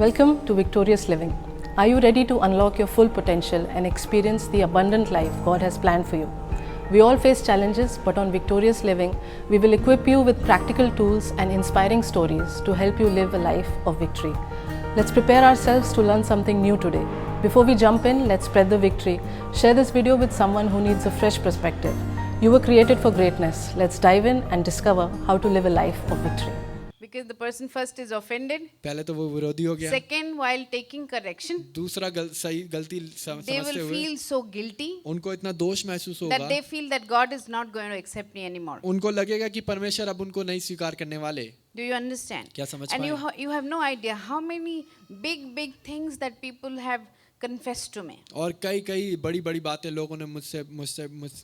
Welcome to Victorious Living. Are you ready to unlock your full potential and experience the abundant life God has planned for you? We all face challenges, but on Victorious Living, we will equip you with practical tools and inspiring stories to help you live a life of victory. Let's prepare ourselves to learn something new today. Before we jump in, let's spread the victory. Share this video with someone who needs a fresh perspective. You were created for greatness. Let's dive in and discover how to live a life of victory. Because the person first is offended. पहले तो वो विरोधी हो गया. Second, while taking correction, दूसरा सही गलती they समझते will हुए feel so guilty उनको इतना दोष महसूस that होगा. they feel that God is not going to accept me anymore. उनको लगेगा कि परमेश्वर अब उनको नहीं स्वीकार करने वाले. Do you understand? क्या समझ And पाए? you have no idea how many big things that people have confessed to me. और कई बड़ी बातें लोगों ने मुझसे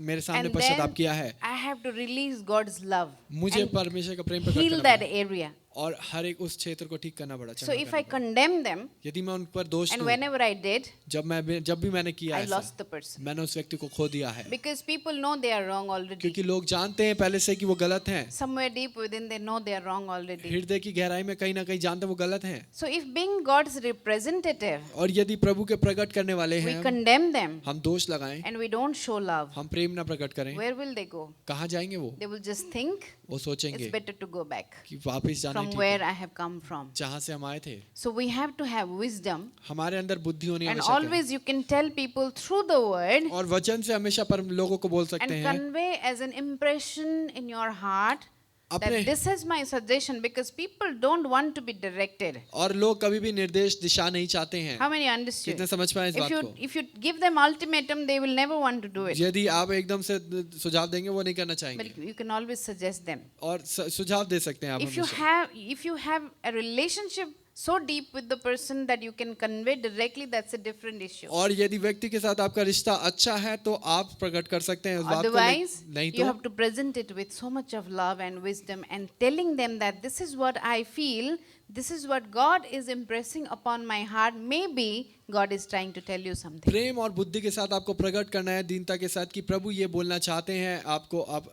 मेरे सामने And पश्चाताप then किया है. I have to release God's love मुझे and परमेश्वर का प्रेम प्रकट heal करना that पड़ा. area. और हर एक उस क्षेत्र को ठीक करना पड़ा. So if I condemn them, यदि मैं उन पर दोष and दूं, whenever I did, जब भी मैंने किया I ऐसा, lost the person. मैंने उस व्यक्ति को खो दिया है. Because people know they are wrong already. क्योंकि लोग जानते हैं पहले से कि वो गलत हैं. Somewhere deep within they know they are wrong already. हृदय की गहराई में कहीं ना कहीं जानते हैं वो गलत हैं. So if being God's representative, और यदि प्रभु के प्रकट करने वाले we हैं, condemn them हम दोष लगाएं, and we don't show love, हम प्रेम ना प्रकट करें, where will they go? कहाँ जाएंगे वो? They will just think वो सोचेंगे it's better to go back कि वापस जाना from ठीक where है, I have come from. जहाँ से हम आए थे. So we have to have wisdom, हमारे अंदर बुद्धि होनी and आवश्यक है. always you can tell people through the word और वचन से हमेशा पर लोगों को बोल सकते and हैं. convey as an impression in your heart that अपने this is my suggestion, because people don't want to be directed. और लोग कभी भी निर्देश दिशा नहीं चाहते हैं. How many understood? कितने समझ पाए इस बात को? If you give them ultimatum, they will never want to do it. यदि आप एकदम से सुझाव देंगे वो नहीं करना But चाहेंगे. you can always suggest them. और सुझाव दे सकते हैं आप हमेशा. If you have a relationship so deep with the person that you can convey directly, that's a different issue. और यदि व्यक्ति के साथ आपका रिश्ता अच्छा है तो आप प्रकट कर सकते हैं उस बात को. Otherwise, नहीं you तो have to present it with so much of love and wisdom and telling them that this is what I feel, this is what God is impressing upon my heart. Maybe God is trying to tell you something. प्रेम और बुद्धि के साथ आपको प्रकट करना है, दीनता के साथ कि प्रभु ये बोलना चाहते हैं आपको. आप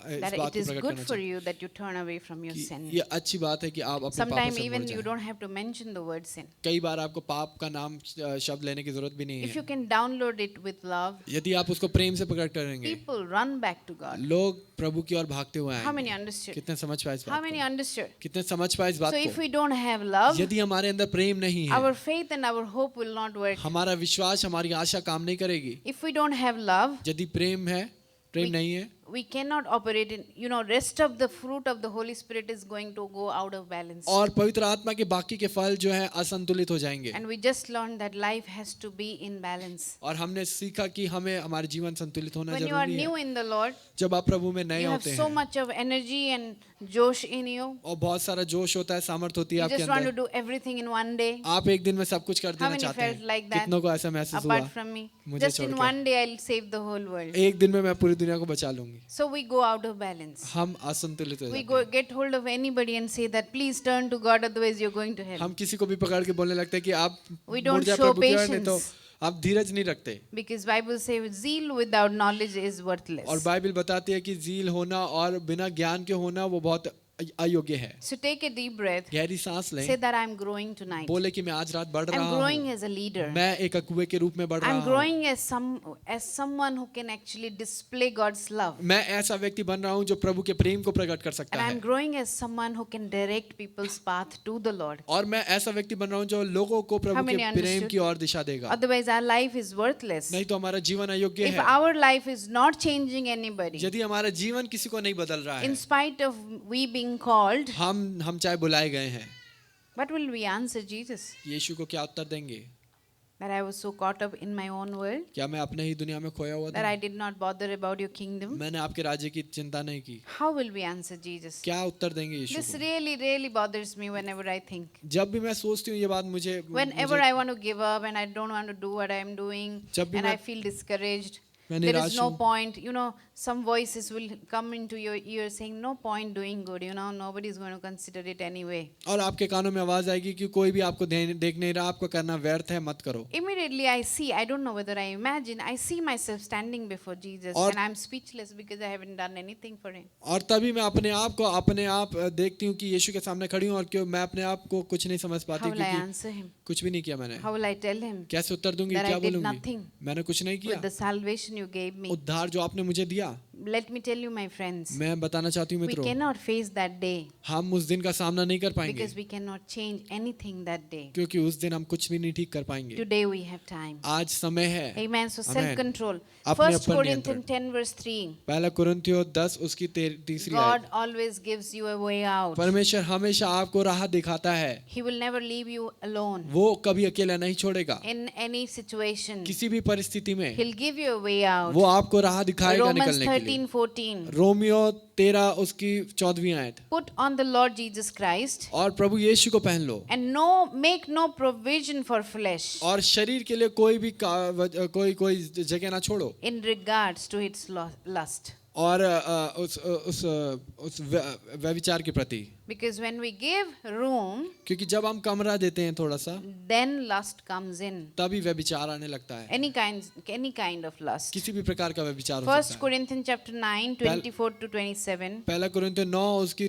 इस That बात it को is प्रकट good करना for चाहिए you that you turn away from your कि sin. ये अच्छी बात है कि आप अपने पापों Sometimes से even मुड़ you जाएं. don't have to mention the word sin. कई बार आपको पाप का नाम शब्द लेने की जरूरत भी नहीं If you है. can download it with love, यदि आप उसको प्रेम से प्रकट करेंगे, people run back to God. लोग प्रभु की ओर भागते हुए How many आएंगे. understood? कितने समझ पाए इस How बात many को? understood? कितने समझ पाए इस बात So if को? we don't have love, यदि हमारे अंदर प्रेम नहीं है, our faith and our hope will not work. हमारा विश्वास हमारी आशा काम नहीं करेगी. If we don't have love, यदि प्रेम नहीं है, we cannot operate in, rest of the fruit of the Holy Spirit is going to go out of balance. और पवित्र आत्मा के बाकी के फल जो है असंतुलित हो जाएंगे. And we just learned that life has to be in balance. और हमने सीखा कि हमें हमारे जीवन संतुलित होना When you are जरूरी new है. in the Lord, जब आप प्रभु में नए you have होते so हैं much of energy and josh in you. और बहुत सारा जोश होता है, सामर्थ होती है You आपके just want to अंदर. do everything in one day. आप एक दिन में सब कुछ कर How देना many चाहते felt हैं. like that? कितनों को ऐसा महसूस हुआ? Apart from me, मुझे just in छोड़कर. one day I'll save the whole world. एक दिन में मैं पूरी दुनिया को बचा लूंगी. So we go out of balance. हम असंतुलित हो We जाते go हैं. get hold of anybody and say that please turn to God, otherwise you're going to hell. हम किसी को भी पकड़ के बोलने लगते हैं कि आप We मुड़ don't जाए show प्रभु की ओर, नहीं तो patience. आप धीरज नहीं रखते. Because Bible says zeal without knowledge is worthless. और बाइबल बताती है कि झील होना और बिना ज्ञान के होना वो बहुत अयोग्य है. So take a deep breath. गहरी सांस Say लें. that I'm growing tonight. बोले कि मैं आज रात बढ़ I'm रहा growing हूँ. as a leader. मैं एक अगुवे के रूप में बढ़ रहा I'm हूँ. growing as someone who can actually display God's love. मैं ऐसा व्यक्ति बन रहा हूँ जो प्रभु के प्रेम को प्रकट कर सकता And I'm है. growing as someone who can direct people's path to the Lord. और मैं ऐसा व्यक्ति बन रहा हूँ जो लोगों को How प्रभु many के प्रेम understood? की ओर दिशा देगा. Otherwise our life is worthless. नहीं तो हमारा जीवन अयोग्य If है. our life is not changing anybody, यदि हमारा जीवन किसी को नहीं बदल रहा है, in spite of we being called, हम चाहे बुलाए गए हैं, what will we answer Jesus? यीशु को क्या उत्तर देंगे? That I was so caught up in my own world क्या मैं अपने ही दुनिया में खोया हुआ that था? I did not bother about your kingdom? मैंने आपके राज्य की चिंता नहीं की. How will we answer Jesus? क्या उत्तर देंगे यीशु This को? really bothers me whenever I think. जब भी मैं सोचती हूँ ये बात Whenever I want to give up and I don't want to do what I am doing जब भी and मैं- I feel discouraged, मैं There is निराश no हूँ। point, some voices will come into your ear saying, no point doing good, nobody is going to consider it anyway. और आपके कानों में आवाज आएगी कि कोई भी आपको देख नहीं रहा, आपको करना व्यर्थ है, मत करो। Immediately I don't know whether I imagine, I see myself standing before Jesus और- and I'm speechless because I haven't done anything for him. और तभी मैं अपने आप देखती हूँ कि यीशु के सामने खड़ी हूँ और क्यों मैं अपने आप को कुछ नहीं समझ पाती, How will I क्योंकि answer him? कुछ भी नहीं किया मैंने। How will I tell him कैसे उत्तर दूंगी, that क्या I did बोलूंगी? nothing मैंने कुछ नहीं किया। with the salvation you gave me? उद्धार जो आपने मुझे दिया, Let me tell you, my friends, मैं बताना चाहती हूँ we मित्रों, cannot face that day हम उस दिन का सामना नहीं कर पाएंगे, because we cannot change anything that day. क्योंकि उस दिन हम कुछ भी नहीं ठीक कर पाएंगे। Today we have time. आज समय है। Amen. So Amen. self-control. अपने 1 ऊपर Corinthians 10 verse 3. पहला कुरिन्थियों 10 उसकी तीसरी God आयत। always gives you a way out. परमेश्वर हमेशा आपको राह दिखाता है, He will never leave you alone वो कभी अकेला नहीं छोड़ेगा। in any situation. किसी भी परिस्थिति में He'll give you a way out. वो आपको राह दिखाएगा Romans निकलने के लिए। 13:14. रोमियो 13 उसकी 14वीं आयत। Put on the Lord Jesus Christ और प्रभु यीशु को पहन लो and make no provision for flesh और शरीर के लिए कोई जगह ना छोड़ो in regards to its lust. और उस व्यभिचार के प्रति, Because when we give room, क्योंकि जब हम कमरा देते हैं थोड़ा सा, then lust comes in. तभी व्यभिचार आने लगता है। Any kind of lust. किसी भी प्रकार का व्यभिचार हो 1 सकता है। Corinthians chapter 9, 24 to 27. पहला कुरिन्थियों 9 उसकी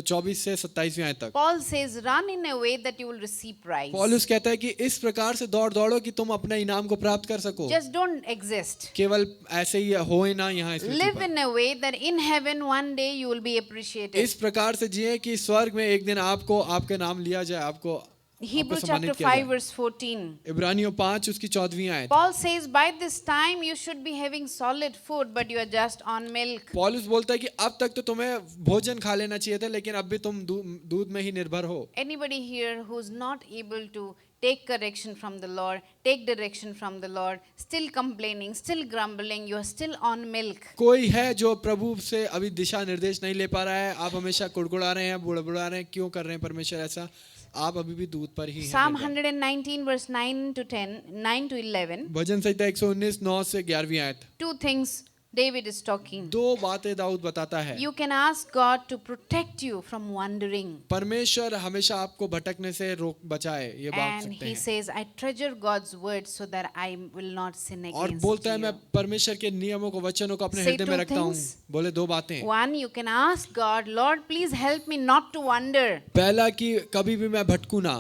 24 से 27वीं आयत तक। Paul says, run in a way that you will receive prize. पौलुस कहता है कि इस प्रकार से दौड़ो कि तुम अपने इनाम को प्राप्त कर सको। Just don't exist. केवल ऐसे ही हो ना यहाँ इस पृथ्वी Live पर। in a way that in heaven one day you will be appreciated. इस प्रकार से जिए कि स्वर्ग में एक दिन आपका नाम लिया जाए, आपको Hebrews सम्मानित chapter किया 5 जाए। verse 14. इब्रानियों 5 उसकी 14वीं आयत। Paul says, by this time you should be having solid food, but you are just on milk. पौलुस बोलता है कि अब तक तो तुम्हें भोजन खा लेना चाहिए था, लेकिन अब भी तुम दूध में ही निर्भर हो। Anybody here who's not able to take correction from the Lord, take direction from the Lord, still complaining, still grumbling, you are still on milk. कोई है जो प्रभु से अभी दिशा निर्देश नहीं ले पा रहा है, आप हमेशा कुड़कुड़ा रहे हैं, बुड़बुड़ा रहे हैं, क्यों कर रहे हैं परमेश्वर ऐसा? आप अभी भी दूध पर ही हैं। Psalm 119 verse 9 to 11. भजन संहिता 119 9 से 11वीं आयत। Two things David is talking. दो बातें दाऊद बताता है। You can ask God to protect you from wandering. परमेश्वर हमेशा आपको भटकने से बचाए, ये बात And सकते he हैं। says, I treasure God's word so that I will not sin और against बोलता है you. मैं परमेश्वर के नियमों को वचनों को अपने Say हृदय में two रखता हूँ। things. बोले दो बातें। One, you can ask God, Lord, please help me not to wander. पहला कि कभी भी मैं भटकूं ना।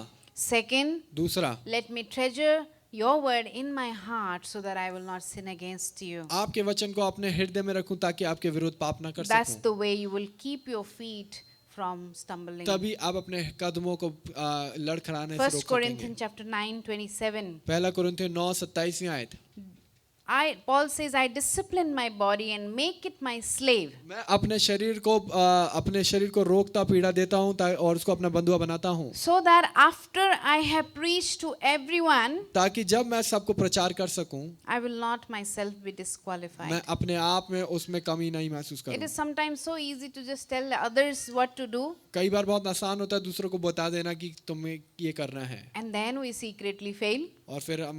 Second, दूसरा, let me treasure your word in my heart so that I will not sin against you. आपके वचन को अपने हृदय में रखूं ताकि आपके विरुद्ध पाप ना कर That's सकूं। the way you will keep your feet from stumbling. तभी आप अपने कदमों को लड़खड़ाने से 1 रोक सकेंगे। Corinthians chapter 9, 27. पहला कुरिन्थियों 9 27वीं आयत। Paul says, I discipline my body and make it my slave. मैं अपने शरीर को रोकता पीड़ा देता हूँ और उसको अपना बंधुआ बनाता हूँ, So that after I have preached to everyone, ताकि जब मैं सबको प्रचार कर सकूं, I will not myself be disqualified. मैं अपने आप में उसमें कमी नहीं महसूस It करूं। is sometimes so easy to just tell others what to do, कई बार बहुत आसान होता है दूसरों को बता देना कि तुम्हें ये करना है, and then we secretly fail. और फिर हम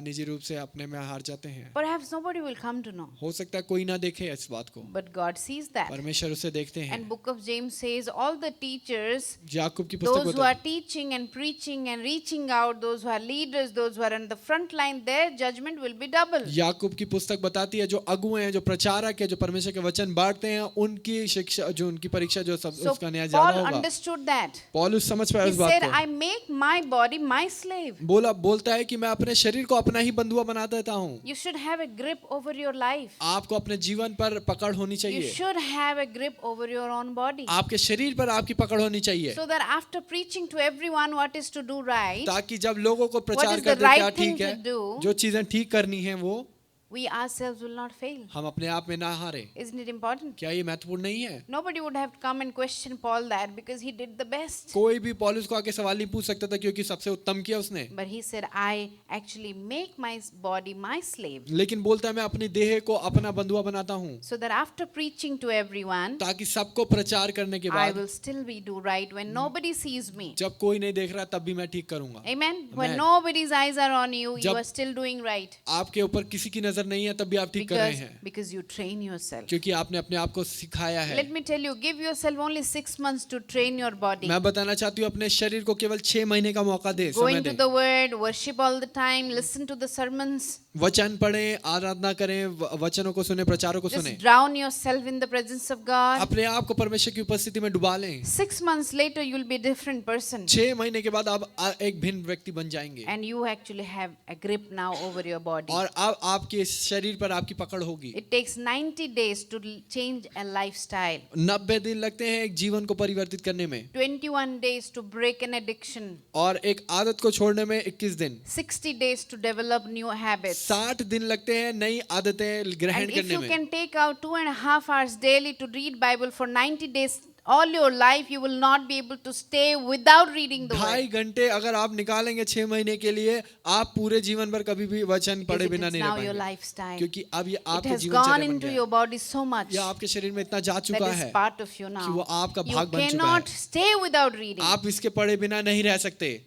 निजी रूप से अपने में हार जाते हैं। Perhaps nobody will come to know, हो सकता है कोई ना देखे इस बात को, but God sees that. परमेश्वर उसे देखते हैं। And Book of James says, all the teachers, याकूब की पुस्तक those who are teaching and preaching and reaching out, those who are leaders, those who are on the front line, their judgment will be double. याकूब की पुस्तक बताती है जो अगुए हैं, जो प्रचारक है, जो परमेश्वर के वचन बांटते हैं, उनकी शिक्षा जो उनकी परीक्षा जो सब So उसका न्याय ज्यादा Paul होगा। understood that. पौलुस समझ पाया He उस बात said, को। I make my body my slave. बोलता है कि मैं अपने शरीर को अपना ही बंधुआ बना देता हूँ। You should have a grip over your life. आपको अपने जीवन पर पकड़ होनी You चाहिए, should have a grip over your own body. आपके शरीर पर आपकी पकड़ होनी चाहिए, So that after preaching to everyone what is to do right, ताकि जब लोगों को What प्रचार is the कर दे क्या right thing ठीक है, to do? जो चीजें ठीक करनी है वो we ourselves will not fail. हम अपने आप में ना हारे। Isn't it important? क्या ये महत्वपूर्ण नहीं है? Nobody would have come and questioned Paul that because he did the best. कोई भी पौलुस को आके सवाल नहीं पूछ सकता था क्योंकि सबसे उत्तम किया उसने, But he said, I actually make my body my slave. लेकिन बोलता है मैं अपनी देह को अपना बंधुआ बनाता हूँ, So that after preaching to everyone, ताकि सबको प्रचार करने के I बाद will still be do right when nobody sees me. जब कोई नहीं देख रहा तब भी मैं ठीक करूंगा। Amen. When Amen. nobody's eyes are on you, you जब- are still doing right. आपके ऊपर किसी की नजर नजर नहीं है तब भी आप ठीक कर रहे हैं, because you train yourself. क्योंकि आपने अपने आप को सिखाया है। Let me tell you, give yourself only 6 months to train your body. मैं बताना चाहती हूँ अपने शरीर को केवल 6 महीने का मौका दे, Go समय into they. the word, worship all the time, listen to the sermons. वचन पढ़ें, आराधना करें, वचनों को सुने, प्रचारों को सुने, Just drown yourself in the presence of God. अपने आप को परमेश्वर की उपस्थिति में डुबा लें। 6 months later, you'll be a different person. 6 महीने के बाद आप एक भिन्न व्यक्ति बन जाएंगे, And you actually have a grip now over your body. और अब आपके शरीर पर आपकी पकड़ होगी। It takes 90 days to change a lifestyle. 90 दिन लगते हैं एक जीवन को परिवर्तित करने में, 21 days to break an addiction. और एक आदत को छोड़ने में 21 दिन, 60 days to develop new habits. 60 दिन लगते हैं नई आदतें ग्रहण And if करने you में। can take out 2.5 hours daily to read Bible for 90 days, all your life you will not be able to stay without reading the 2.5 word. घंटे अगर आप निकालेंगे 6 महीने के लिए, आप पूरे जीवन भर कभी भी वचन पढ़े Because बिना it's नहीं now रह your पाएंगे, lifestyle. क्योंकि अब ये It आपके has जीवन gone चर्या बन into गया your है। body so much यह आपके शरीर में इतना जा that चुका is है part of you कि now. वो आपका You भाग बन चुका cannot है। stay without reading. आप इसके पढ़े बिना नहीं रह सकते।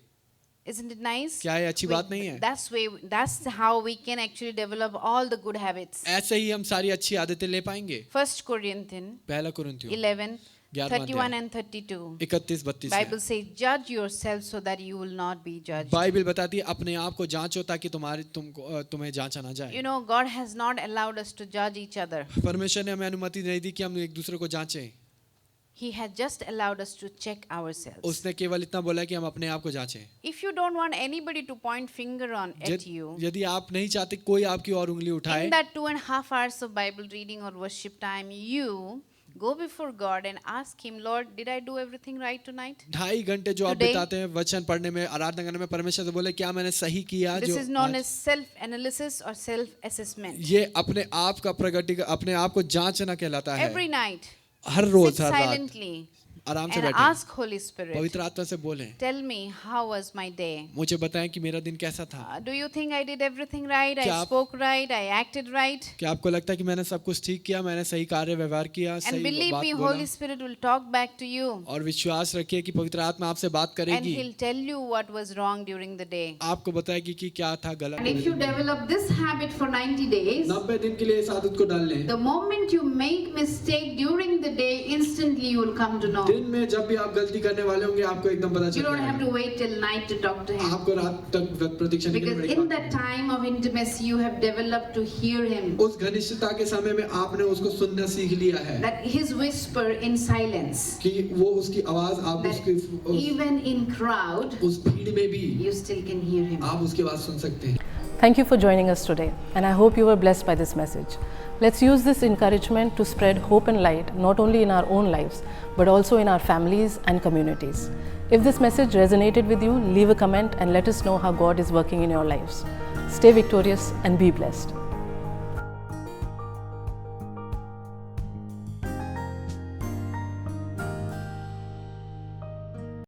Isn't it nice? क्या ये अच्छी बात नहीं है? That's how we can actually develop all the good habits. ऐसे ही हम सारी अच्छी आदतें ले पाएंगे। 1 Corinthians पहला कुरिन्थियों 11, 11वां 31 and 32. 31-32 Bible says, judge yourself so that you will not be judged. Bible बताती है अपने आप को जांचो ताकि तुम्हें जांचा ना जाए। You know, God has not allowed us to judge each other. परमेश्वर ने हमें अनुमति नहीं दी कि हम एक दूसरे को जांचें, He has just allowed us to check ourselves. उसने केवल इतना बोला कि हम अपने आप को जांचें। If you don't want anybody to point finger at you, यदि आप नहीं चाहते कोई आपकी और उंगली उठाए, in that 2.5 hours of Bible reading or worship time, you go before God and ask Him, Lord, did I do everything right tonight? 2.5 घंटे जो आप Today- बिताते हैं वचन पढ़ने में, आराधना करने में, परमेश्वर से बोले क्या मैंने सही किया? This जो is known आज- as self-analysis or self-assessment. ये अपने आप का अपने आप को जांचना कहलाता है। Every night, हर रोज, sit हर रात silently आराम से and बैठे, ask Holy Spirit, पवित्र आत्मा से बोलें, tell me, how was my day? मुझे बताएं कि मेरा दिन कैसा था। Do you think I did everything right? क्या I आप- spoke right? I acted right? क्या आपको लगता है कि मैंने सब कुछ ठीक किया, मैंने सही कार्य व्यवहार किया, And सही believe बात me, बोला? Holy Spirit will talk back to you और विश्वास रखिए कि पवित्र आत्मा आपसे बात and करेगी, He'll tell you what was wrong during the day. आपको बताएगी कि क्या था गलत। And if you develop this habit for 90 days, 90 दिन के लिए इस आदत को डाल लें। the moment you make mistake during the day, instantly you will come to know. दिन में जब भी आप गलती करने वाले होंगे आपको एकदम पता You चल don't have जाएगा। to wait till night to talk to Him. आपको रात तक प्रतीक्षा नहीं करनी Because पड़ेगी। in that time of intimacy, you have developed to hear Him. उस घनिष्ठता के समय में आपने उसको सुनना सीख लिया है That His whisper in silence. कि वो उसकी आवाज आप That उसकी even in crowd, उस भीड़ में भी you still can hear Him. आप उसकी आवाज सुन सकते हैं। Thank you for joining us today, and I hope you were blessed by this message. Let's use this encouragement to spread hope and light not only in our own lives, but also in our families and communities. If this message resonated with you, leave a comment and let us know how God is working in your lives. Stay victorious and be blessed.